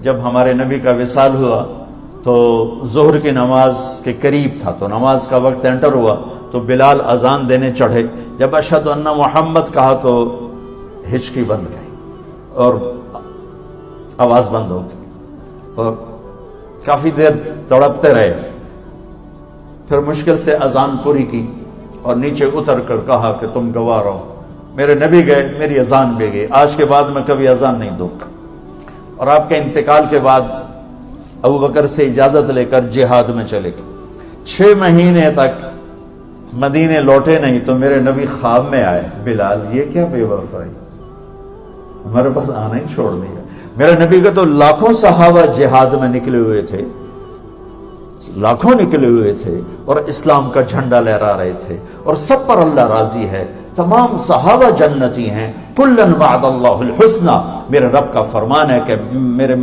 جب ہمارے نبی کا وصال ہوا تو ظہر کی نماز کے قریب تھا، تو نماز کا وقت انٹر ہوا تو بلال اذان دینے چڑھے. جب اشہد ان محمد کہا تو ہچکی بند گئی اور آواز بند ہو گئی اور کافی دیر تڑپتے رہے. پھر مشکل سے اذان پوری کی اور نیچے اتر کر کہا کہ تم گواہ رہو، میرے نبی گئے، میری اذان بھی گئی، آج کے بعد میں کبھی اذان نہیں دوں گا. اور آپ کے انتقال کے بعد ابو بکر سے اجازت لے کر جہاد میں چلے گئے. 6 مہینے تک مدینے لوٹے نہیں تو میرے نبی خواب میں آئے. بلال یہ کیا بے وفائی، ہمارے پاس آنا ہی چھوڑ دیا. میرے نبی کے تو لاکھوں صحابہ جہاد میں نکلے ہوئے تھے، لاکھوں نکلے ہوئے تھے اور اسلام کا جھنڈا لہرا رہے تھے اور سب پر اللہ راضی ہے. تمام صحابہ جنتی ہیں. کلن وعد اللہ الحسنى، میرے رب کا فرمان ہے کہ میرے